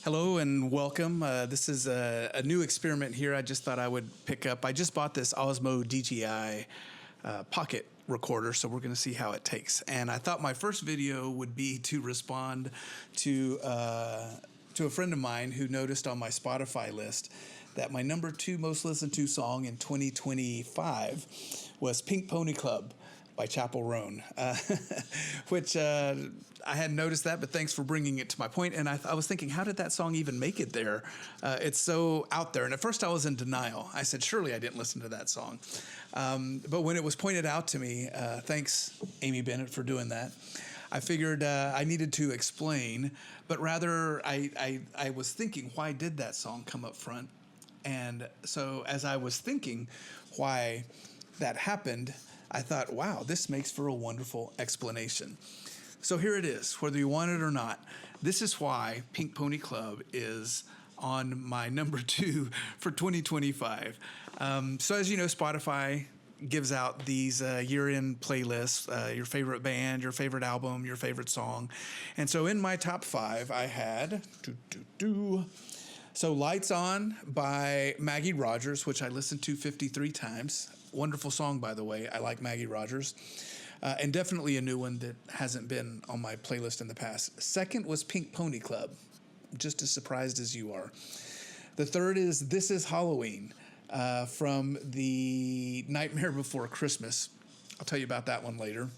Hello and welcome. This is a new experiment here. I just thought I would pick up. I just bought this Osmo DJI pocket recorder, so we're going to see how it takes. And I thought my first video would be to respond to a friend of mine who noticed on my Spotify list that my number 2 most listened to song in 2025 was Pink Pony Club by Chappell, Roan, which I hadn't noticed that, but thanks for bringing it to my point. And I was thinking, how did that song even make it there? It's so out there. And at first I was in denial. I said, surely I didn't listen to that song. But when it was pointed out to me, thanks, Amy Bennett, for doing that, I figured I needed to explain, but rather I was thinking, why did that song come up front? And so as I was thinking why that happened, I thought, wow, this makes for a wonderful explanation. So here it is, whether you want it or not. This is why Pink Pony Club is on my number 2 for 2025. So as you know, Spotify gives out these year-end playlists, your favorite band, your favorite album, your favorite song. And so in my top 5, I had So Lights On by Maggie Rogers, which I listened to 53 times. Wonderful song, by the way. I like Maggie Rogers. And definitely a new one that hasn't been on my playlist in the past. Second was Pink Pony Club, just as surprised as you are. The third is This Is Halloween from the Nightmare Before Christmas. I'll tell you about that one later.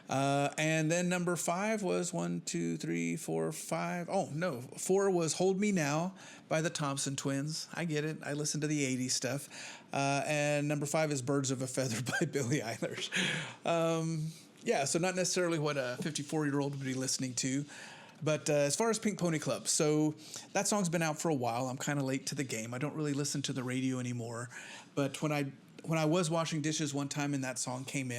And then number 5 was 1, 2, 3, 4, 5. Oh, no. 4 was Hold Me Now by the Thompson Twins. I get it. I listen to the 80s stuff. And number 5 is Birds of a Feather by Billie Eilish. Yeah, so not necessarily what a 54-year-old would be listening to. But as far as Pink Pony Club, so that song's been out for a while. I'm kind of late to the game. I don't really listen to the radio anymore. But when I was washing dishes one time and that song came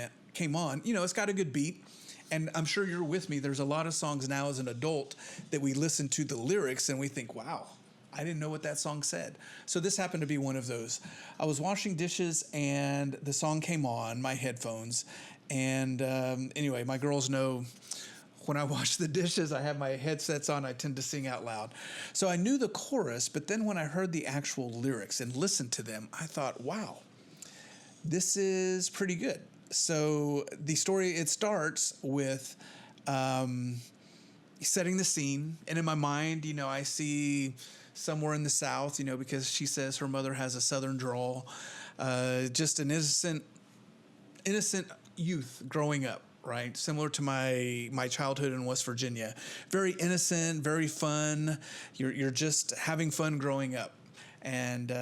on, you know, it's got a good beat. And I'm sure you're with me. There's a lot of songs now as an adult that we listen to the lyrics and we think, wow, I didn't know what that song said. So this happened to be one of those. I was washing dishes and the song came on my headphones. And anyway, my girls know when I wash the dishes, I have my headsets on. I tend to sing out loud. So I knew the chorus, but then when I heard the actual lyrics and listened to them, I thought, wow, this is pretty good. So the story, it starts with setting the scene. And in my mind, you know, I see somewhere in the South, you know, because she says her mother has a Southern drawl, just an innocent youth growing up, right? Similar to my childhood in West Virginia. Very innocent, very fun. You're just having fun growing up. And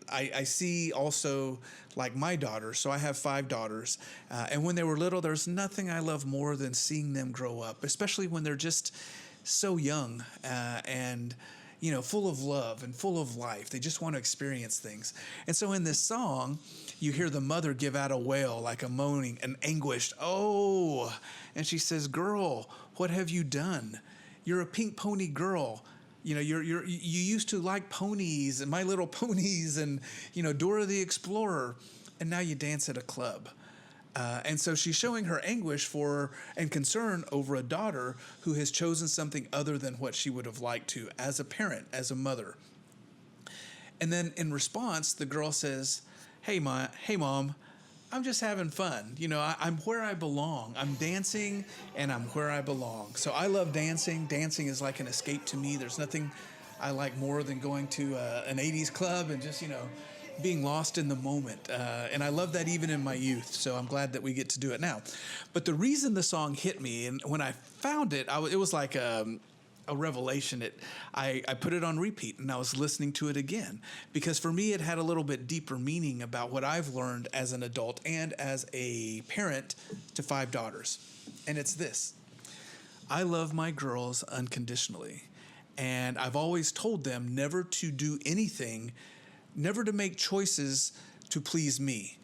I see also like my daughters. So I have 5 daughters. And when they were little, there's nothing I love more than seeing them grow up, especially when they're just so young and, you know, full of love and full of life. They just want to experience things. And so in this song, you hear the mother give out a wail, like a moaning, an anguished, oh, and she says, girl, what have you done? You're a pink pony girl. You know, you used to like ponies and My Little Ponies and, you know, Dora the Explorer, and now you dance at a club. And so she's showing her anguish for and concern over a daughter who has chosen something other than what she would have liked to as a parent, as a mother. And then in response, the girl says, hey, Mom, I'm just having fun. You know, I'm where I belong. I'm dancing and I'm where I belong. So I love dancing. Dancing is like an escape to me. There's nothing I like more than going to an 80s club and just, you know, being lost in the moment. And I love that even in my youth. So I'm glad that we get to do it now. But the reason the song hit me, and when I found it, it was like a revelation. I put it on repeat and I was listening to it again because for me it had a little bit deeper meaning about what I've learned as an adult and as a parent to 5 daughters. And it's this: I love my girls unconditionally, and I've always told them never to do anything, never to make choices to please me,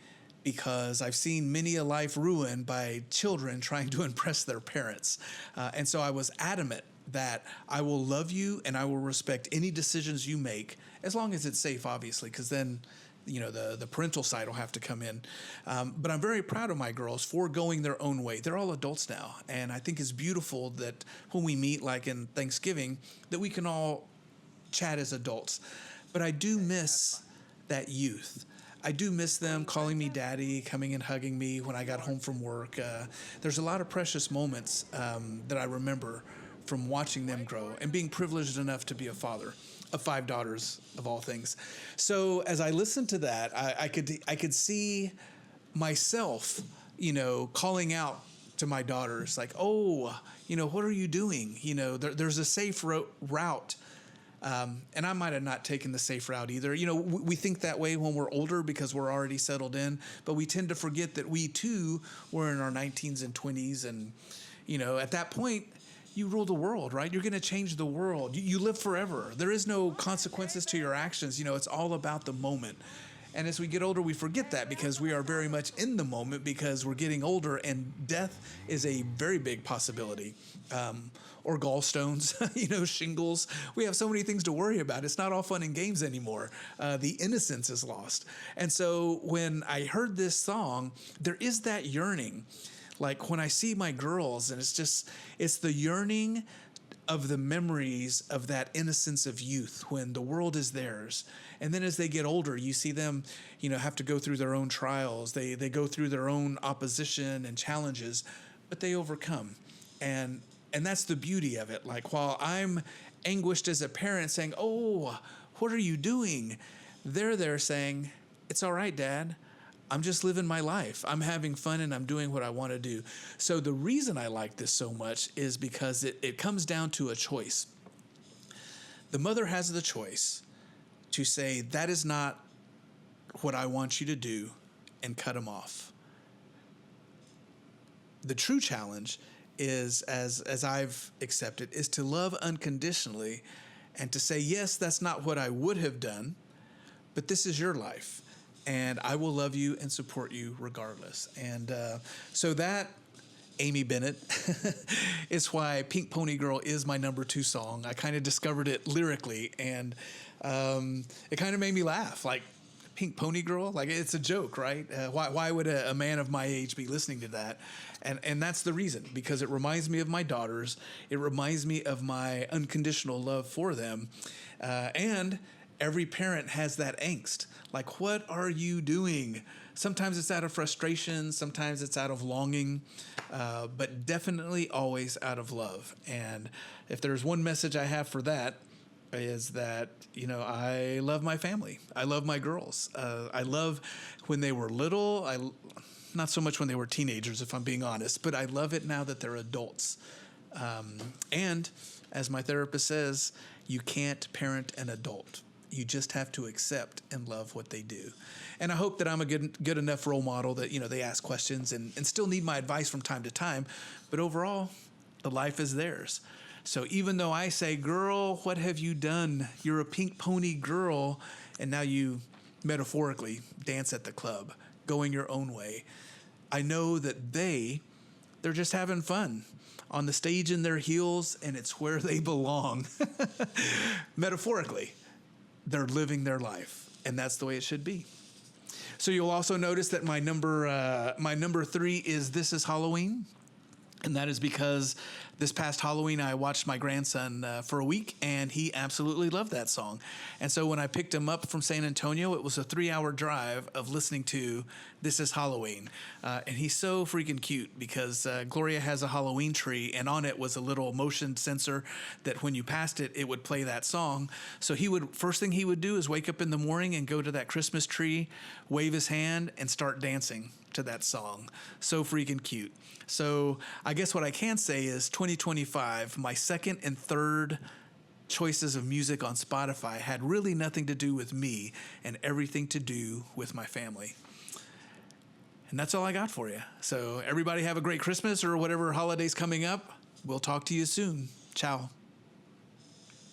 because I've seen many a life ruined by children trying to impress their parents. And so I was adamant that I will love you and I will respect any decisions you make, as long as it's safe, obviously, because then, the parental side will have to come in. But I'm very proud of my girls for going their own way. They're all adults now. And I think it's beautiful that when we meet, like in Thanksgiving, that we can all chat as adults. But I do miss that youth. I do miss them calling me daddy, coming and hugging me when I got home from work. There's a lot of precious moments that I remember from watching them grow and being privileged enough to be a father of 5 daughters, of all things. So as I listened to that, I could see myself, calling out to my daughters, like, oh, what are you doing? There's a safe route. And I might have not taken the safe route either. We think that way when we're older because we're already settled in, but we tend to forget that we too were in our 19s and 20s. And, at that point, you rule the world, right? You're going to change the world. You live forever. There is no consequences to your actions. It's all about the moment. And as we get older, we forget that because we are very much in the moment because we're getting older and death is a very big possibility. Or gallstones, shingles. We have so many things to worry about. It's not all fun and games anymore. The innocence is lost. And so when I heard this song, there is that yearning. Like when I see my girls, and it's the yearning of the memories of that innocence of youth when the world is theirs. And then as they get older, you see them, have to go through their own trials. They go through their own opposition and challenges, but they overcome. And that's the beauty of it. Like while I'm anguished as a parent saying, oh, what are you doing? They're there saying, it's all right, Dad. I'm just living my life. I'm having fun and I'm doing what I want to do. So the reason I like this so much is because it comes down to a choice. The mother has the choice to say, that is not what I want you to do, and cut them off. The true challenge is, as I've accepted, is to love unconditionally and to say, yes, that's not what I would have done, but this is your life. And I will love you and support you regardless. And so that, Amy Bennett, is why Pink Pony Girl is my number 2 song. I kind of discovered it lyrically, and it kind of made me laugh. Like, Pink Pony Girl? Like, it's a joke, right? Why would a man of my age be listening to that? And that's the reason, because it reminds me of my daughters. It reminds me of my unconditional love for them. And every parent has that angst. Like, what are you doing? Sometimes it's out of frustration. Sometimes it's out of longing, but definitely always out of love. And if there's one message I have for that, is that, I love my family. I love my girls. I love when they were little. Not so much when they were teenagers, if I'm being honest, but I love it now that they're adults. And as my therapist says, you can't parent an adult. You just have to accept and love what they do. And I hope that I'm a good enough role model that, they ask questions and still need my advice from time to time. But overall, the life is theirs. So even though I say, girl, what have you done? You're a pink pony girl. And now you metaphorically dance at the club, going your own way. I know that they're just having fun on the stage in their heels, and it's where they belong. Metaphorically. They're living their life, and that's the way it should be. So you'll also notice that my number 3 is This Is Halloween, and that is because this past Halloween I watched my grandson for a week, and he absolutely loved that song. And so when I picked him up from San Antonio, it was a 3-hour drive of listening to This Is Halloween. And he's so freaking cute because Gloria has a Halloween tree, and on it was a little motion sensor that when you passed it, it would play that song. So first thing he would do is wake up in the morning and go to that Christmas tree, wave his hand, and start dancing to that song. So freaking cute. So I guess what I can say is 2025, my second and third choices of music on Spotify had really nothing to do with me and everything to do with my family. And that's all I got for you. So everybody have a great Christmas or whatever holiday's coming up. We'll talk to you soon. Ciao.